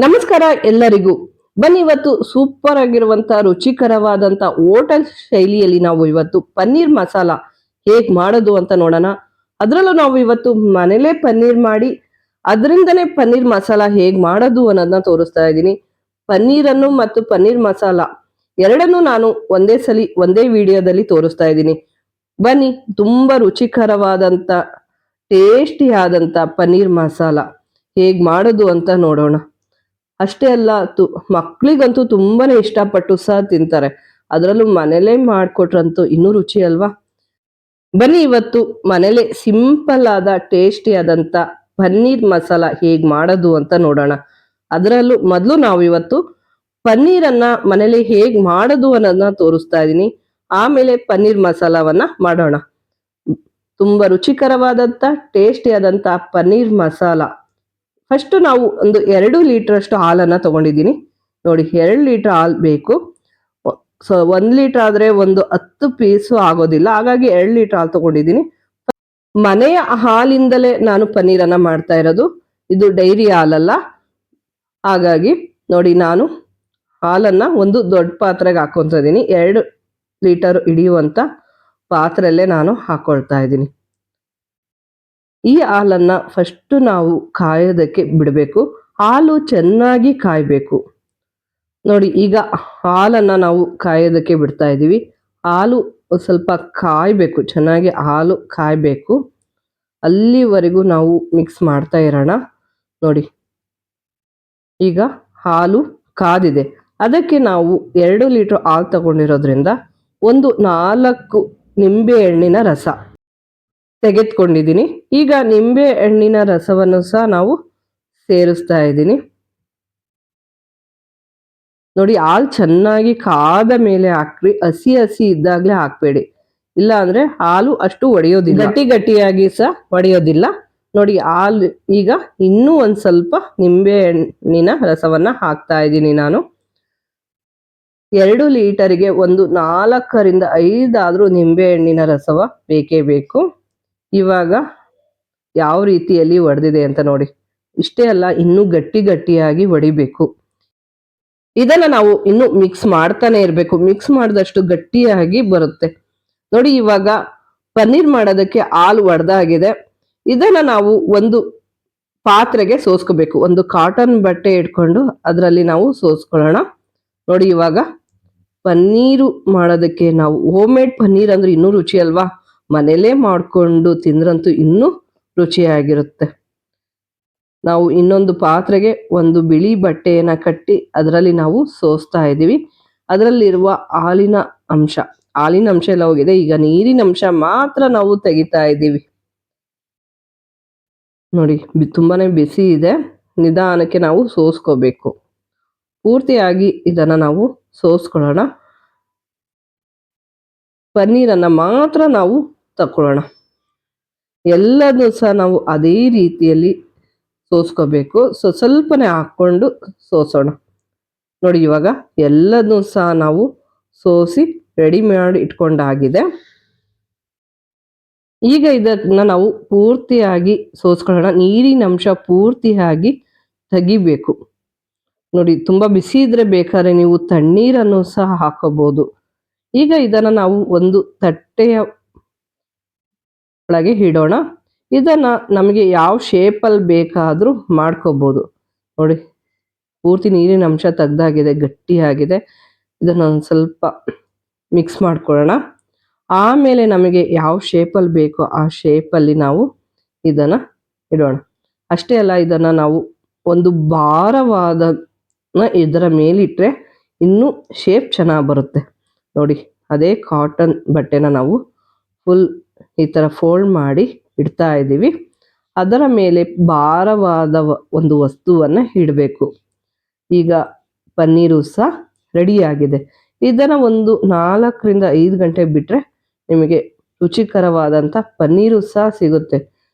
ನಮಸ್ಕಾರ ಎಲ್ಲರಿಗೂ. ಬನ್ನಿ ಇವತ್ತು ಸೂಪರ್ ಆಗಿರುವಂತ ರುಚಿಕರವಾದಂತ ಹೋಟೆಲ್ ಶೈಲಿಯಲ್ಲಿ ನಾವು ಇವತ್ತು ಪನ್ನೀರ್ ಮಸಾಲ ಹೇಗ್ ಮಾಡೋದು ಅಂತ ನೋಡೋಣ. ಅದ್ರಲ್ಲೂ ನಾವು ಇವತ್ತು ಮನೇಲೆ ಪನ್ನೀರ್ ಮಾಡಿ ಅದರಿಂದನೇ ಪನ್ನೀರ್ ಮಸಾಲ ಹೇಗ್ ಮಾಡೋದು ಅನ್ನೋದನ್ನ ತೋರಿಸ್ತಾ ಇದ್ದೀನಿ. ಪನ್ನೀರನ್ನು ಮತ್ತು ಪನ್ನೀರ್ ಮಸಾಲ ಎರಡನ್ನೂ ನಾನು ಒಂದೇ ಸಲಿ ಒಂದೇ ವಿಡಿಯೋದಲ್ಲಿ ತೋರಿಸ್ತಾ ಇದ್ದೀನಿ. ಬನ್ನಿ ತುಂಬಾ ರುಚಿಕರವಾದಂತ ಟೇಸ್ಟಿ ಆದಂತ ಪನ್ನೀರ್ ಮಸಾಲ ಹೇಗ್ ಮಾಡೋದು ಅಂತ ನೋಡೋಣ. ಅಷ್ಟೇ ಅಲ್ಲ, ಮಕ್ಳಿಗಂತೂ ತುಂಬಾನೇ ಇಷ್ಟಪಟ್ಟು ಸಹ ತಿಂತಾರೆ. ಅದರಲ್ಲೂ ಮನೇಲೆ ಮಾಡ್ಕೊಟ್ರಂತೂ ಇನ್ನೂ ರುಚಿ ಅಲ್ವಾ. ಬನ್ನಿ ಇವತ್ತು ಮನೇಲೆ ಸಿಂಪಲ್ ಆದ ಟೇಸ್ಟಿ ಆದಂತ ಪನ್ನೀರ್ ಮಸಾಲ ಹೇಗ್ ಮಾಡೋದು ಅಂತ ನೋಡೋಣ. ಅದರಲ್ಲೂ ಮೊದಲು ನಾವು ಇವತ್ತು ಪನ್ನೀರನ್ನ ಮನೇಲಿ ಹೇಗ್ ಮಾಡೋದು ಅನ್ನೋದನ್ನ ತೋರಿಸ್ತಾ ಇದ್ದೀನಿ. ಆಮೇಲೆ ಪನ್ನೀರ್ ಮಸಾಲವನ್ನ ಮಾಡೋಣ. ತುಂಬಾ ರುಚಿಕರವಾದಂತ ಟೇಸ್ಟಿ ಆದಂತ ಪನ್ನೀರ್ ಮಸಾಲ. ಫಸ್ಟ್ ನಾವು ಒಂದು 2 ಲೀಟರ್ ಅಷ್ಟು ಹಾಲನ್ನ ತಗೊಂಡಿದ್ದೀನಿ. ನೋಡಿ, 2 ಲೀಟರ್ ಹಾಲು ಬೇಕು. 1 ಲೀಟರ್ ಆದ್ರೆ ಒಂದು 10 ಪೀಸು ಆಗೋದಿಲ್ಲ, ಹಾಗಾಗಿ 2 ಲೀಟರ್ ಹಾಲು ತಗೊಂಡಿದ್ದೀನಿ. ಮನೆಯ ಹಾಲಿಂದಲೇ ನಾನು ಪನ್ನೀರನ್ನ ಮಾಡ್ತಾ ಇರೋದು, ಇದು ಡೈರಿ ಹಾಲಲ್ಲ. ಹಾಗಾಗಿ ನೋಡಿ, ನಾನು ಹಾಲನ್ನ ಒಂದು ದೊಡ್ಡ ಪಾತ್ರೆಗೆ ಹಾಕೊತಾ ಇದ್ದೀನಿ. 2 ಲೀಟರ್ ಹಿಡಿಯುವಂತ ಪಾತ್ರೆಯಲ್ಲೇ ನಾನು ಹಾಕೊಳ್ತಾ ಇದ್ದೀನಿ. ಈ ಹಾಲನ್ನ ಫಸ್ಟ್ ನಾವು ಕಾಯೋದಕ್ಕೆ ಬಿಡಬೇಕು. ಹಾಲು ಚೆನ್ನಾಗಿ ಕಾಯಬೇಕು. ನೋಡಿ, ಈಗ ಹಾಲನ್ನ ನಾವು ಕಾಯೋದಕ್ಕೆ ಬಿಡ್ತಾ ಇದ್ದೀವಿ. ಹಾಲು ಸ್ವಲ್ಪ ಕಾಯಬೇಕು, ಚೆನ್ನಾಗಿ ಹಾಲು ಕಾಯಬೇಕು. ಅಲ್ಲಿವರೆಗೂ ನಾವು ಮಿಕ್ಸ್ ಮಾಡ್ತಾ ಇರೋಣ. ನೋಡಿ, ಈಗ ಹಾಲು ಕಾದಿದೆ. ಅದಕ್ಕೆ ನಾವು 2 ಲೀಟರ್ ಹಾಲು ತಗೊಂಡಿರೋದ್ರಿಂದ ಒಂದು 4 ನಿಂಬೆ ಹಣ್ಣಿನ ರಸ ತೆಗೆದುಕೊಂಡಿದ್ದೀನಿ. ಈಗ ನಿಂಬೆ ಹಣ್ಣಿನ ರಸವನ್ನು ಸಹ ನಾವು ಸೇರಿಸ್ತಾ ಇದ್ದೀನಿ. ನೋಡಿ, ಹಾಲು ಚೆನ್ನಾಗಿ ಕಾದ ಮೇಲೆ ಹಾಕ್ರಿ. ಹಸಿ ಹಸಿ ಇದ್ದಾಗಲೇ ಹಾಕ್ಬೇಡಿ, ಇಲ್ಲ ಅಂದ್ರೆ ಹಾಲು ಅಷ್ಟು ಒಡೆಯೋದಿಲ್ಲ, ಗಟ್ಟಿಯಾಗಿ ಸಹ ಒಡೆಯೋದಿಲ್ಲ. ನೋಡಿ, ಹಾಲು ಈಗ ಇನ್ನೂ ಒಂದ್ ಸ್ವಲ್ಪ ನಿಂಬೆ ಹಣ್ಣಿನ ರಸವನ್ನ ಹಾಕ್ತಾ ಇದ್ದೀನಿ ನಾನು. 2 ಲೀಟರ್ಗೆ ಒಂದು 4 ರಿಂದ 5 ಆದ್ರೂ ನಿಂಬೆ ಹಣ್ಣಿನ ರಸವ ಬೇಕೇ ಬೇಕು. ಇವಾಗ ಯಾವ ರೀತಿಯಲ್ಲಿ ಒಡೆದಿದೆ ಅಂತ ನೋಡಿ. ಇಷ್ಟೇ ಅಲ್ಲ, ಇನ್ನೂ ಗಟ್ಟಿಯಾಗಿ ಒಡಿಬೇಕು. ಇದನ್ನ ನಾವು ಇನ್ನು ಮಿಕ್ಸ್ ಮಾಡ್ತಾನೆ ಇರ್ಬೇಕು. ಮಿಕ್ಸ್ ಮಾಡಿದಷ್ಟು ಗಟ್ಟಿಯಾಗಿ ಬರುತ್ತೆ. ನೋಡಿ, ಇವಾಗ ಪನ್ನೀರ್ ಮಾಡೋದಕ್ಕೆ ಹಾಲು ಒಡೆದಾಗಿದೆ. ಇದನ್ನ ನಾವು ಒಂದು ಪಾತ್ರೆಗೆ ಸೋಸ್ಕೋಬೇಕು. ಒಂದು ಕಾಟನ್ ಬಟ್ಟೆ ಇಟ್ಕೊಂಡು ಅದರಲ್ಲಿ ನಾವು ಸೋಸ್ಕೊಳ್ಳೋಣ. ನೋಡಿ, ಇವಾಗ ಪನ್ನೀರು ಮಾಡೋದಕ್ಕೆ ನಾವು ಹೋಮ್ ಮೇಡ್ ಪನ್ನೀರ್ ಅಂದ್ರೆ ಇನ್ನೂ ರುಚಿ ಅಲ್ವಾ. ಮನೇಲೇ ಮಾಡ್ಕೊಂಡು ತಿಂದ್ರಂತೂ ಇನ್ನೂ ರುಚಿಯಾಗಿರುತ್ತೆ. ನಾವು ಇನ್ನೊಂದು ಪಾತ್ರೆಗೆ ಒಂದು ಬಿಳಿ ಬಟ್ಟೆಯನ್ನ ಕಟ್ಟಿ ಅದರಲ್ಲಿ ನಾವು ಸೋಸ್ತಾ ಇದ್ದೀವಿ. ಅದರಲ್ಲಿರುವ ಹಾಲಿನ ಅಂಶ ಎಲ್ಲ ಹೋಗಿದೆ. ಈಗ ನೀರಿನ ಅಂಶ ಮಾತ್ರ ನಾವು ತೆಗಿತಾ ಇದ್ದೀವಿ. ನೋಡಿ, ತುಂಬಾನೇ ಬಿಸಿ ಇದೆ. ನಿಧಾನಕ್ಕೆ ನಾವು ಸೋಸ್ಕೋಬೇಕು. ಪೂರ್ತಿಯಾಗಿ ಇದನ್ನ ನಾವು ಸೋಸ್ಕೊಳ್ಳೋಣ. ಪನ್ನೀರನ್ನ ಮಾತ್ರ ನಾವು ತಕೊಳ್ಳೋಣ. ಎಲ್ಲದೂ ಸಹ ನಾವು ಅದೇ ರೀತಿಯಲ್ಲಿ ಸೋಸ್ಕೋಬೇಕು. ಸ್ವಲ್ಪನೇ ಹಾಕೊಂಡು ಸೋಸೋಣ. ನೋಡಿ, ಇವಾಗ ಎಲ್ಲದೂ ಸಹ ನಾವು ಸೋಸಿ ರೆಡಿ ಮಾಡಿ ಇಟ್ಕೊಂಡಾಗಿದೆ. ಈಗ ಇದನ್ನ ನಾವು ಪೂರ್ತಿಯಾಗಿ ಸೋಸ್ಕೊಳ್ಳೋಣ. ನೀರಿನ ಅಂಶ ಪೂರ್ತಿಯಾಗಿ ತೆಗಿಬೇಕು. ನೋಡಿ, ತುಂಬಾ ಬಿಸಿ ಇದ್ರೆ ಬೇಕಾದ್ರೆ ನೀವು ತಣ್ಣೀರನ್ನು ಸಹ ಹಾಕೋಬಹುದು. ಈಗ ಇದನ್ನ ನಾವು ಒಂದು ತಟ್ಟೆಯ ಒಳಗೆ ಇಡೋಣ. ಇದನ್ನ ನಮಗೆ ಯಾವ ಶೇಪಲ್ಲಿ ಬೇಕಾದ್ರೂ ಮಾಡ್ಕೋಬಹುದು. ನೋಡಿ, ಪೂರ್ತಿ ನೀರಿನ ಅಂಶ ತೆಗ್ದಾಗಿದೆ, ಗಟ್ಟಿಯಾಗಿದೆ. ಇದನ್ನ ಒಂದು ಸ್ವಲ್ಪ ಮಿಕ್ಸ್ ಮಾಡ್ಕೊಳ್ಳೋಣ. ಆಮೇಲೆ ನಮಗೆ ಯಾವ ಶೇಪಲ್ಲಿ ಬೇಕೋ ಆ ಶೇಪಲ್ಲಿ ನಾವು ಇದನ್ನ ಇಡೋಣ. ಅಷ್ಟೇ ಅಲ್ಲ, ಇದನ್ನ ನಾವು ಒಂದು ಭಾರವಾದ ಇದರ ಮೇಲಿಟ್ರೆ ಇನ್ನೂ ಶೇಪ್ ಚೆನ್ನಾಗಿ ಬರುತ್ತೆ. ನೋಡಿ, ಅದೇ ಕಾಟನ್ ಬಟ್ಟೆನ ನಾವು ಫುಲ್ ಈ ಥರ ಫೋಲ್ಡ್ ಮಾಡಿ ಇಡ್ತಾ ಇದ್ದೀವಿ. ಅದರ ಮೇಲೆ ಭಾರವಾದ ಒಂದು ವಸ್ತುವನ್ನ ಇಡಬೇಕು. ಈಗ ಪನ್ನೀರು ಸಹ ರೆಡಿಯಾಗಿದೆ. ಇದನ್ನ ಒಂದು 4 ರಿಂದ 5 ಗಂಟೆ ಬಿಟ್ರೆ ನಿಮಗೆ ರುಚಿಕರವಾದಂಥ ಪನ್ನೀರು ಸಹ ಸಿಗುತ್ತೆ.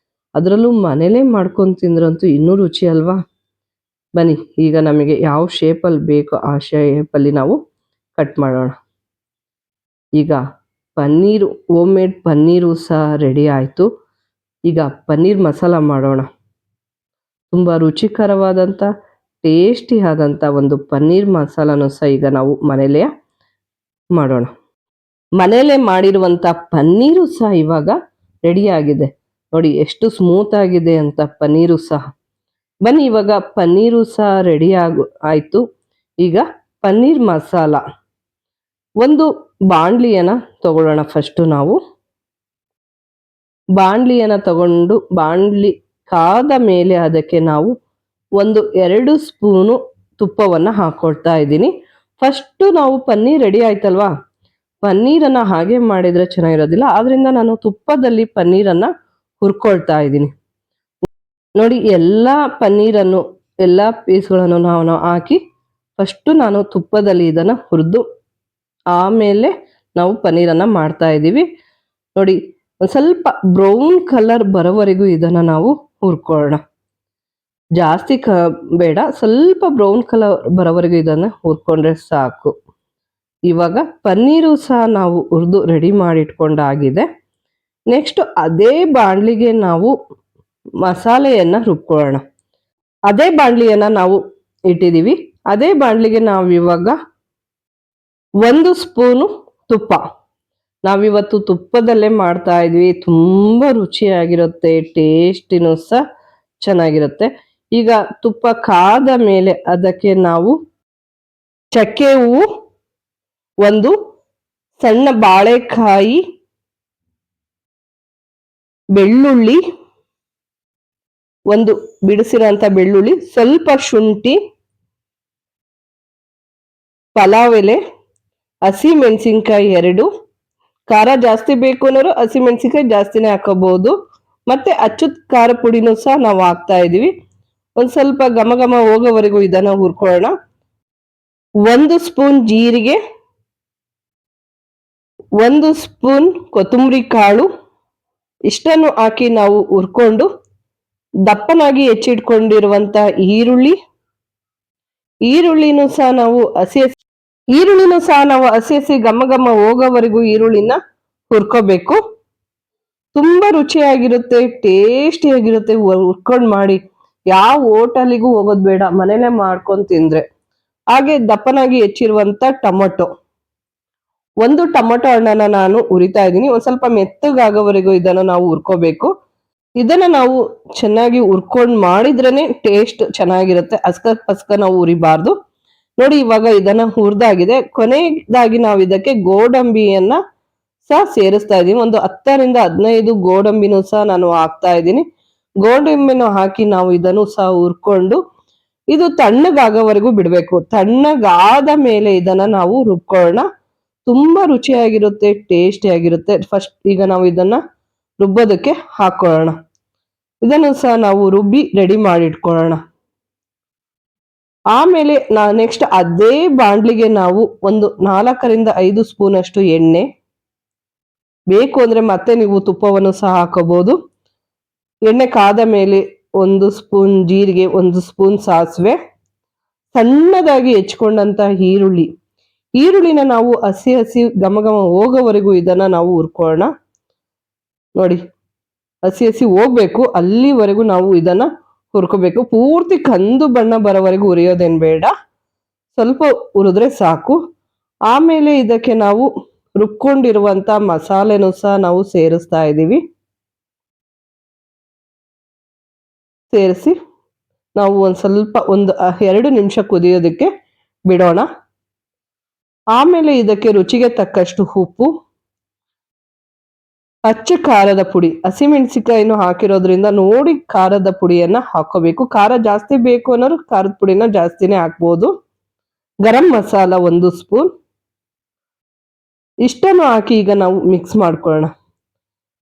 ಅದರಲ್ಲೂ ಮನೇಲೇ ಮಾಡ್ಕೊಂಡು ತಿಂದ್ರಂತೂ ಇನ್ನೂ ರುಚಿ ಅಲ್ವಾ. ಬನ್ನಿ, ಈಗ ನಮಗೆ ಯಾವ ಶೇಪಲ್ಲಿ ಬೇಕೋ ಆ ಶೇಪಲ್ಲಿ ನಾವು ಕಟ್ ಮಾಡೋಣ. ಈಗ ಪನ್ನೀರು, ಹೋಮ್ ಮೇಡ್ ಪನ್ನೀರು ಸಹ ರೆಡಿ ಆಯಿತು. ಈಗ ಪನ್ನೀರ್ ಮಸಾಲ ಮಾಡೋಣ. ತುಂಬ ರುಚಿಕರವಾದಂಥ ಟೇಸ್ಟಿ ಆದಂಥ ಒಂದು ಪನ್ನೀರ್ ಮಸಾಲಾನು ಸಹ ಈಗ ನಾವು ಮನೇಲೇ ಮಾಡೋಣ. ಮನೇಲೆ ಮಾಡಿರುವಂಥ ಪನ್ನೀರು ಸಹ ಇವಾಗ ರೆಡಿ ಆಗಿದೆ. ನೋಡಿ ಎಷ್ಟು ಸ್ಮೂತ್ ಆಗಿದೆ ಅಂತ ಪನ್ನೀರು ಸಹ. ಬನ್ನಿ ಇವಾಗ ಪನ್ನೀರು ಸಹ ರೆಡಿ ಆಯ್ತು. ಈಗ ಪನ್ನೀರ್ ಮಸಾಲ ಒಂದು ಬಾಣಲಿಯನ್ನ ತಗೊಳ್ಳೋಣ. ಫಸ್ಟು ನಾವು ಬಾಣಲಿಯನ್ನ ತಗೊಂಡು ಬಾಣಲಿ ಕಾದ ಮೇಲೆ ಅದಕ್ಕೆ ನಾವು 2 ಸ್ಪೂನು ತುಪ್ಪವನ್ನ ಹಾಕೊಳ್ತಾ ಇದ್ದೀನಿ. ಫಸ್ಟು ನಾವು ಪನ್ನೀರ್ ರೆಡಿ ಆಯ್ತಲ್ವಾ, ಪನ್ನೀರನ್ನ ಹಾಗೆ ಮಾಡಿದ್ರೆ ಚೆನ್ನಾಗಿರೋದಿಲ್ಲ, ಆದ್ರಿಂದ ನಾನು ತುಪ್ಪದಲ್ಲಿ ಪನ್ನೀರನ್ನ ಹುರ್ಕೊಳ್ತಾ ಇದ್ದೀನಿ. ನೋಡಿ ಎಲ್ಲ ಪನ್ನೀರನ್ನು ಎಲ್ಲ ಪೀಸ್ಗಳನ್ನು ನಾವು ಹಾಕಿ ಫಸ್ಟು ನಾನು ತುಪ್ಪದಲ್ಲಿ ಇದನ್ನ ಹುರಿದು ಆಮೇಲೆ ನಾವು ಪನ್ನೀರನ್ನ ಮಾಡ್ತಾ ಇದ್ದೀವಿ. ನೋಡಿ ಒಂದು ಸ್ವಲ್ಪ ಬ್ರೌನ್ ಕಲರ್ ಬರೋವರೆಗೂ ಇದನ್ನ ನಾವು ಹುರ್ಕೊಳ್ಳೋಣ. ಜಾಸ್ತಿ ಬೇಡ, ಸ್ವಲ್ಪ ಬ್ರೌನ್ ಕಲರ್ ಬರೋವರೆಗೂ ಇದನ್ನ ಹುರ್ಕೊಂಡ್ರೆ ಸಾಕು. ಇವಾಗ ಪನ್ನೀರು ಸಹ ನಾವು ಹುರಿದು ರೆಡಿ ಮಾಡಿ ಇಟ್ಕೊಂಡಾಗಿದೆ. ನೆಕ್ಸ್ಟ್ ಅದೇ ಬಾಣಲಿಗೆ ನಾವು ಮಸಾಲೆಯನ್ನ ರುಬ್ಕೊಳ್ಳೋಣ. ಅದೇ ಬಾಣಲಿಯನ್ನ ನಾವು ಇಟ್ಟಿದ್ದೀವಿ. ಅದೇ ಬಾಣಲಿಗೆ ನಾವು ಇವಾಗ 1 ಸ್ಪೂನು ತುಪ್ಪ, ನಾವಿವತ್ತು ತುಪ್ಪದಲ್ಲೇ ಮಾಡ್ತಾ ಇದ್ವಿ. ತುಂಬಾ ರುಚಿಯಾಗಿರುತ್ತೆ, ಟೇಸ್ಟಿನೂ ಸಹ ಚೆನ್ನಾಗಿರುತ್ತೆ. ಈಗ ತುಪ್ಪ ಕಾದ ಮೇಲೆ ಅದಕ್ಕೆ ನಾವು ಚಕ್ಕೆ ಹೂವು, 1 ಸಣ್ಣ ಬಾಳೆಕಾಯಿ, ಬೆಳ್ಳುಳ್ಳಿ, 1 ಬಿಡಿಸಿರೋಂಥ ಬೆಳ್ಳುಳ್ಳಿ, ಸ್ವಲ್ಪ ಶುಂಠಿ, ಪಲಾವ್ ಎಲೆ, ಹಸಿ ಮೆಣಸಿನ್ಕಾಯಿ 2, ಖಾರ ಜಾಸ್ತಿ ಬೇಕು ಅನ್ನೋರು ಹಸಿ ಮೆಣಸಿನ್ಕಾಯಿ ಜಾಸ್ತಿನೇ ಹಾಕೋಬಹುದು. ಮತ್ತೆ ಅಚ್ಚುತ್ ಖಾರ ಪುಡಿನೂ ಸಹ ನಾವು ಹಾಕ್ತಾ ಇದೀವಿ. ಒಂದ್ ಸ್ವಲ್ಪ ಘಮ ಘಮ ಹೋಗೋವರೆಗೂ ಇದನ್ನ ಹುರ್ಕೊಳ್ಳೋಣ. 1 ಸ್ಪೂನ್ ಜೀರಿಗೆ, 1 ಸ್ಪೂನ್ ಕೊತ್ತಂಬರಿ ಕಾಳು, ಇಷ್ಟನ್ನು ಹಾಕಿ ನಾವು ಹುರ್ಕೊಂಡು ದಪ್ಪನಾಗಿ ಹೆಚ್ಚಿಟ್ಕೊಂಡಿರುವಂತ ಈರುಳ್ಳಿನೂ ಸಹ ನಾವು ಹಸಿ ಹಸಿ ಘಮ ಘಮ ಹೋಗೋವರೆಗೂ ಈರುಳ್ಳಿನ ಹುರ್ಕೋಬೇಕು. ತುಂಬಾ ರುಚಿಯಾಗಿರುತ್ತೆ, ಟೇಸ್ಟಿಯಾಗಿರುತ್ತೆ. ಹುರ್ಕೊಂಡ್ ಮಾಡಿ ಯಾವ ಹೋಟೆಲಿಗೂ ಹೋಗೋದ್ ಬೇಡ, ಮನೇಲೆ ಮಾಡ್ಕೊಂಡ್ ತಿಂದ್ರೆ. ಹಾಗೆ ದಪ್ಪನಾಗಿ ಹೆಚ್ಚಿರುವಂತ ಟೊಮೊಟೊ, 1 ಟೊಮೊಟೊ ಹಣ್ಣನ್ನ ನಾನು ಉರಿತಾ ಇದ್ದೀನಿ. ಒಂದ್ ಸ್ವಲ್ಪ ಮೆತ್ತಗಾಗೋವರೆಗೂ ಇದನ್ನ ನಾವು ಹುರ್ಕೋಬೇಕು. ಇದನ್ನ ನಾವು ಚೆನ್ನಾಗಿ ಹುರ್ಕೊಂಡ್ ಮಾಡಿದ್ರೇನೆ ಟೇಸ್ಟ್ ಚೆನ್ನಾಗಿರುತ್ತೆ. ಪಸ್ಕ ನಾವು ಉರಿಬಾರ್ದು. ನೋಡಿ ಇವಾಗ ಇದನ್ನ ಹುರಿದಾಗಿದೆ. ಕೊನೆಯದಾಗಿ ನಾವು ಇದಕ್ಕೆ ಗೋಡಂಬಿಯನ್ನ ಸಹ ಸೇರಿಸ್ತಾ ಇದೀನಿ. ಒಂದು 10 ರಿಂದ 15 ಗೋಡಂಬಿನೂ ಸಹ ನಾನು ಹಾಕ್ತಾ ಇದ್ದೀನಿ. ಗೋಡಂಬಿನ ಹಾಕಿ ನಾವು ಇದನ್ನು ಸಹ ಹುರ್ಕೊಂಡು ಇದು ತಣ್ಣಗಾಗೋವರೆಗೂ ಬಿಡ್ಬೇಕು. ತಣ್ಣಗಾದ ಮೇಲೆ ಇದನ್ನ ನಾವು ರುಬ್ಕೊಳ್ಳೋಣ. ತುಂಬಾ ರುಚಿಯಾಗಿರುತ್ತೆ, ಟೇಸ್ಟಿ ಆಗಿರುತ್ತೆ. ಫಸ್ಟ್ ಈಗ ನಾವು ಇದನ್ನ ರುಬ್ಬೋದಕ್ಕೆ ಹಾಕೊಳ್ಳೋಣ. ಇದನ್ನು ಸಹ ನಾವು ರುಬ್ಬಿ ರೆಡಿ ಮಾಡಿ ಇಟ್ಕೊಳ್ಳೋಣ. ಆಮೇಲೆ ನೆಕ್ಸ್ಟ್ ಅದೇ ಬಾಂಡ್ಲಿಗೆ ನಾವು ಒಂದು 4 ರಿಂದ 5 ಸ್ಪೂನ್ ಅಷ್ಟು ಎಣ್ಣೆ, ಬೇಕು ಅಂದ್ರೆ ಮತ್ತೆ ನೀವು ತುಪ್ಪವನ್ನು ಸಹ ಹಾಕೋಬಹುದು. ಎಣ್ಣೆ ಕಾದ ಮೇಲೆ 1 ಸ್ಪೂನ್ ಜೀರಿಗೆ, 1 ಸ್ಪೂನ್ ಸಾಸಿವೆ, ಸಣ್ಣದಾಗಿ ಹೆಚ್ಕೊಂಡಂತ ಈರುಳ್ಳಿನ ನಾವು ಹಸಿ ಘಮ ಘಮ ಹೋಗೋವರೆಗೂ ಇದನ್ನ ನಾವು ಹುರ್ಕೊಳ್ಳೋಣ. ನೋಡಿ ಹಸಿ ಹೋಗ್ಬೇಕು, ಅಲ್ಲಿವರೆಗೂ ನಾವು ಇದನ್ನ ಹುರ್ಕೋಬೇಕು. ಪೂರ್ತಿ ಕಂದು ಬಣ್ಣ ಬರೋವರೆಗೂ ಹುರಿಯೋದೇನ್ ಬೇಡ, ಸ್ವಲ್ಪ ಹುರಿದ್ರೆ ಸಾಕು. ಆಮೇಲೆ ಇದಕ್ಕೆ ನಾವು ರುಬ್ಕೊಂಡಿರುವಂತ ಮಸಾಲೆನೂ ಸಹ ನಾವು ಸೇರಿಸ್ತಾ ಇದ್ದೀವಿ. ಸೇರಿಸಿ ನಾವು ಒಂದ್ ಸ್ವಲ್ಪ 2 ನಿಮಿಷ ಕುದಿಯೋದಕ್ಕೆ ಬಿಡೋಣ. ಆಮೇಲೆ ಇದಕ್ಕೆ ರುಚಿಗೆ ತಕ್ಕಷ್ಟು ಉಪ್ಪು, ಅಚ್ಚ ಖಾರದ ಪುಡಿ, ಹಸಿಮೆಣಸಿಕಾಯಿನೂ ಹಾಕಿರೋದ್ರಿಂದ ನೋಡಿ ಖಾರದ ಪುಡಿಯನ್ನ ಹಾಕೋಬೇಕು. ಖಾರ ಜಾಸ್ತಿ ಬೇಕು ಅನ್ನೋರು ಖಾರದ ಪುಡಿನ ಜಾಸ್ತಿನೇ ಹಾಕ್ಬೋದು. ಗರಂ ಮಸಾಲ 1 ಸ್ಪೂನ್, ಇಷ್ಟನ್ನು ಹಾಕಿ ಈಗ ನಾವು ಮಿಕ್ಸ್ ಮಾಡ್ಕೊಳ್ಳೋಣ.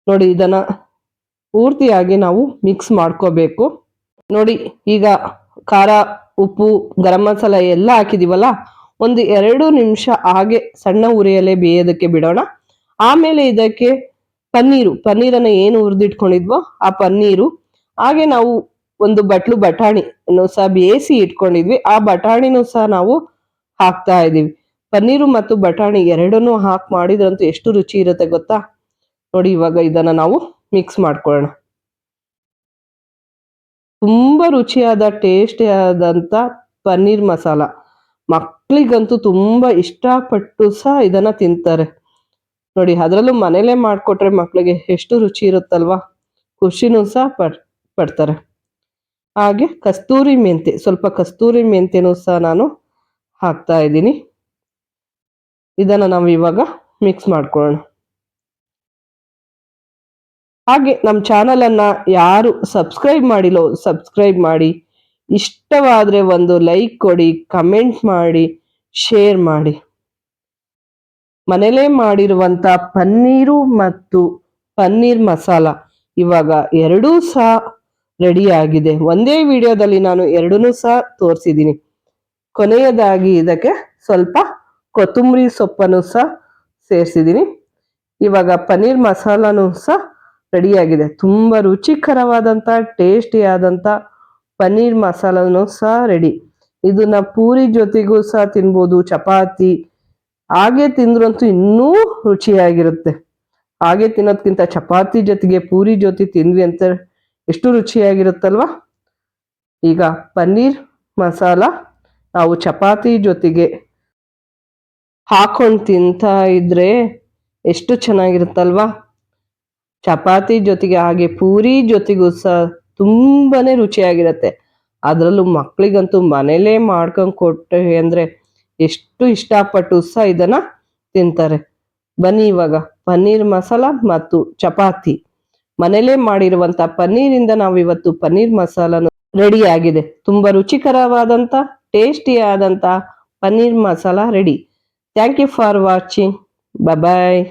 ನೋಡಿ ಇದನ್ನ ಪೂರ್ತಿಯಾಗಿ ನಾವು ಮಿಕ್ಸ್ ಮಾಡ್ಕೋಬೇಕು. ನೋಡಿ ಈಗ ಖಾರ, ಉಪ್ಪು, ಗರಂ ಮಸಾಲ ಎಲ್ಲ ಹಾಕಿದೀವಲ್ಲ, 2 ನಿಮಿಷ ಹಾಗೆ ಸಣ್ಣ ಉರಿಯಲ್ಲೇ ಬೇಯೋದಕ್ಕೆ ಬಿಡೋಣ. ಆಮೇಲೆ ಇದಕ್ಕೆ ಪನ್ನೀರನ್ನ ಏನು ಹುರಿದಿಟ್ಕೊಂಡಿದ್ವೋ ಆ ಪನ್ನೀರು, ಹಾಗೆ ನಾವು 1 ಬಟ್ಲು ಬಟಾಣಿ ಸಹ ಬೇಯಿಸಿ ಇಟ್ಕೊಂಡಿದ್ವಿ, ಆ ಬಟಾಣಿನೂ ಸಹ ನಾವು ಹಾಕ್ತಾ ಇದೀವಿ. ಪನ್ನೀರು ಮತ್ತು ಬಟಾಣಿ ಎರಡನ್ನೂ ಹಾಕಿ ಮಾಡಿದ್ರಂತೂ ಎಷ್ಟು ರುಚಿ ಇರುತ್ತೆ ಗೊತ್ತಾ. ನೋಡಿ ಇವಾಗ ಇದನ್ನ ನಾವು ಮಿಕ್ಸ್ ಮಾಡ್ಕೊಳ್ಳೋಣ. ತುಂಬಾ ರುಚಿಯಾದ ಟೇಸ್ಟಿ ಆದಂತ ಪನ್ನೀರ್ ಮಸಾಲ. ಮಕ್ಳಿಗಂತೂ ತುಂಬಾ ಇಷ್ಟಪಟ್ಟು ಸಹ ಇದನ್ನ ತಿಂತಾರೆ ನೋಡಿ. ಅದರಲ್ಲೂ ಮನೇಲೆ ಮಾಡ್ಕೊಟ್ರೆ ಮಕ್ಳಿಗೆ ಎಷ್ಟು ರುಚಿ ಇರುತ್ತಲ್ವಾ, ಖುಷಿನೂ ಸಹ ಪಡ್ತಾರೆ. ಹಾಗೆ ಕಸ್ತೂರಿ ಮೆಂತೆ, ಸ್ವಲ್ಪ ಕಸ್ತೂರಿ ಮೆಂತೆನೂ ಸಹ ನಾನು ಹಾಕ್ತಾ ಇದ್ದೀನಿ. ಇದನ್ನ ನಾವು ಇವಾಗ ಮಿಕ್ಸ್ ಮಾಡ್ಕೊಳ್ಳೋಣ. ಹಾಗೆ ನಮ್ಮ ಚಾನಲ್ ಅನ್ನ ಯಾರು ಸಬ್ಸ್ಕ್ರೈಬ್ ಮಾಡಿಲ್ಲೋ ಸಬ್ಸ್ಕ್ರೈಬ್ ಮಾಡಿ, ಇಷ್ಟವಾದ್ರೆ ಒಂದು ಲೈಕ್ ಕೊಡಿ, ಕಮೆಂಟ್ ಮಾಡಿ, ಶೇರ್ ಮಾಡಿ. ಮನೇಲೇ ಮಾಡಿರುವಂತ ಪನ್ನೀರು ಮತ್ತು ಪನ್ನೀರ್ ಮಸಾಲ ಇವಾಗ ಎರಡೂ ಸಹ ರೆಡಿ ಆಗಿದೆ. ಒಂದೇ ವಿಡಿಯೋದಲ್ಲಿ ನಾನು ಎರಡನ್ನೂ ಸಹ ತೋರಿಸಿದ್ದೀನಿ. ಕೊನೆಯದಾಗಿ ಇದಕ್ಕೆ ಸ್ವಲ್ಪ ಕೊತ್ತಂಬರಿ ಸೊಪ್ಪನ್ನು ಸಹ ಸೇರಿಸಿದ್ದೀನಿ. ಇವಾಗ ಪನ್ನೀರ್ ಮಸಾಲಾನು ಸಹ ರೆಡಿಯಾಗಿದೆ. ತುಂಬಾ ರುಚಿಕರವಾದಂಥ ಟೇಸ್ಟಿ ಆದಂಥ ಪನ್ನೀರ್ ಮಸಾಲನು ಸಹ ರೆಡಿ. ಇದನ್ನ ಪೂರಿ ಜೊತೆಗೂ ಸಹ ತಿನ್ಬೋದು, ಚಪಾತಿ, ಹಾಗೆ ತಿಂದ್ರಂತೂ ಇನ್ನೂ ರುಚಿಯಾಗಿರುತ್ತೆ. ಹಾಗೆ ತಿನ್ನೋದ್ಕಿಂತ ಚಪಾತಿ ಜೊತೆಗೆ ಪೂರಿ ಜೊತೆ ತಿಂದ್ವಿ ಅಂತ ಎಷ್ಟು ರುಚಿಯಾಗಿರುತ್ತಲ್ವಾ. ಈಗ ಪನ್ನೀರ್ ಮಸಾಲ ನಾವು ಚಪಾತಿ ಜೊತೆಗೆ ಹಾಕೊಂಡು ತಿಂತಾ ಇದ್ರೆ ಎಷ್ಟು ಚೆನ್ನಾಗಿರುತ್ತಲ್ವಾ. ಚಪಾತಿ ಜೊತೆಗೆ ಹಾಗೆ ಪೂರಿ ಜೊತೆಗೂ ಸಹ ತುಂಬಾನೇ ರುಚಿಯಾಗಿರುತ್ತೆ. ಅದರಲ್ಲೂ ಮಕ್ಳಿಗಂತೂ ಮನೇಲೇ ಮಾಡ್ಕೊಂಡು ಕೊಟ್ಟೆ ಅಂದ್ರೆ ಎಷ್ಟು ಇಷ್ಟಪಟ್ಟು ಸಹ ಇದನ್ನ ತಿಂತಾರೆ. ಬನ್ನಿ ಇವಾಗ ಪನ್ನೀರ್ ಮಸಾಲ ಮತ್ತು ಚಪಾತಿ, ಮನೇಲೇ ಮಾಡಿರುವಂತ ಪನ್ನೀರಿಂದ ನಾವು ಇವತ್ತು ಪನ್ನೀರ್ ಮಸಾಲನು ರೆಡಿ ಆಗಿದೆ. ತುಂಬಾ ರುಚಿಕರವಾದಂತ ಟೇಸ್ಟಿ ಆದಂತ paneer masala ready. Thank you for watching. Bye.